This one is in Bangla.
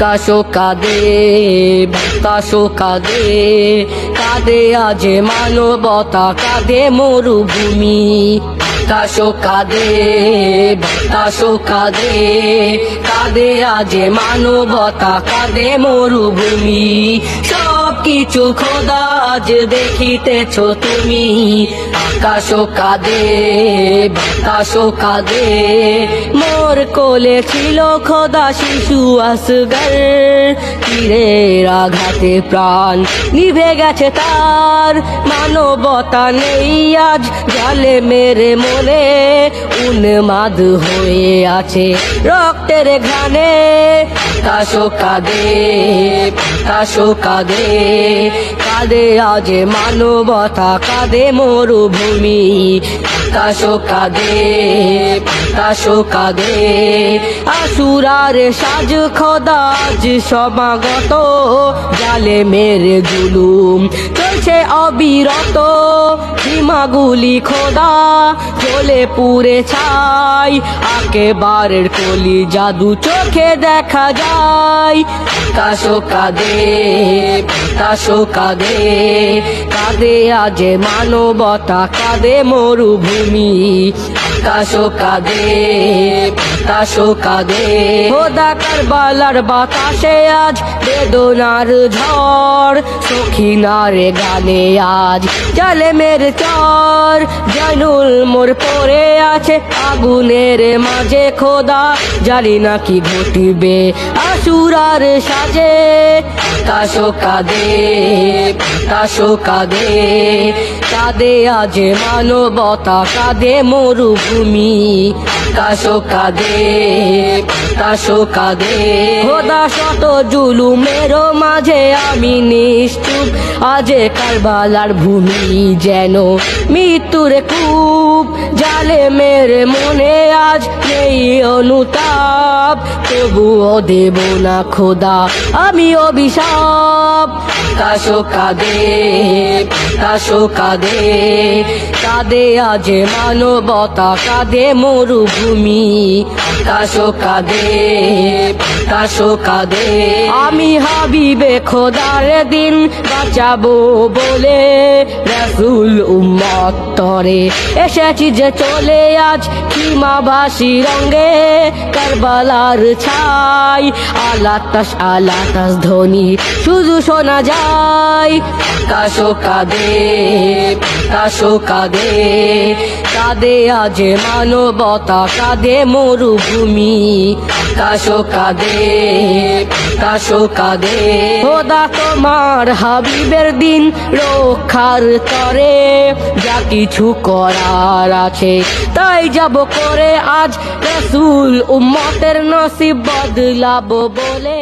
আকাশও কাঁদে বাতাসও কাঁদে, কাঁদে আজ মানবতা, কাঁদে মরুভূমি। আকাশও কাঁদে বাতাসও কাঁদে, কাঁদে আজ মানবতা, কাঁদে মরুভূমি। সব কিছু খোদা আজ দেখিতেছ তুমি। আকাশও কাঁদে বাতাসও কাঁদে, মোর কোলে ছিল খোদা শিশু আসগর। তীরের আঘাতে প্রাণ নিভে গেছে তার, মানবতা নেই আজ জালে মেরে মনে। উন্মাদ হয়ে আছে রক্তের ঘানে। আকাশও কাঁদে বাতাসও কাঁদে, কাঁদে আজ মানবতা, কাঁদে মরুভূমি। আকাশও কাঁদে বাতাসও কাঁদে, আশুরার সাজ খোদা আজ সমাগত। জালে মেরে জুলুম চলছে অবিরত, সীমাগুলি খোদা চলে পুড়ে ছাই। একেবারের কলি জাদু চোখে দেখা যায়। আকাশও কাঁদে বাতাসও কাঁদে, কাঁদে আজ মানবতা, কাঁদে মরুভূমি। আকাশও কাঁদে বাতাসও কাঁদে, খোদা কারবালার বাতাসে আজ বেদনার ঝড়। সখিনারে গানে আজ জালেমের চর, জানুল মোর পড়ে আছে আগুনের মাঝে খোদা। জানি না কি ঘটিবে আশুরার সাজে। আকাশও কাঁদে বাতাসও কাঁদে, কাঁদে আজ মানবতা, কাঁদে মরুভূমি। আকাশও কাঁদে বাতাসও কাঁদে, খোদা শত জুলুমের মাঝে আমি নিশ্চুপ। আজ কারবালার ভূমি যেন মৃত্যুর কূপ, জালে মেরে মনে আজ নেই অনুতাপ। তবুও দেব না খোদা আমি অভিশাপ। আকাশও কাঁদে বাতাসও কাঁদে, কাঁদে আজ মানবতা, কাঁদে মরুভূমি। আকাশও কাঁদে বাতাসও কাঁদে, আমি হাবিবে খোদার দিন বাঁচাবো বলে রাসূল উম্মত তরে এসেছি যে চলে। আজ খিমাবাসী রঙে কারবালার ছাই, আলাতাস আলাতাস ধ্বনি শুধু শোনা যায়। আকাশও কাঁদে বাতাসও কাঁদে, কাঁদে আজ মানবতা, কাঁদে মরুভূমি। আকাশও কাঁদে বাতাসও কাঁদে, খোদা তোমার হাবিবের দিন রক্ষার তরে যা কিছু করার আছে তাই যাব করে। আজ রাসূল উম্মতের নসিব বদলাবো বলে।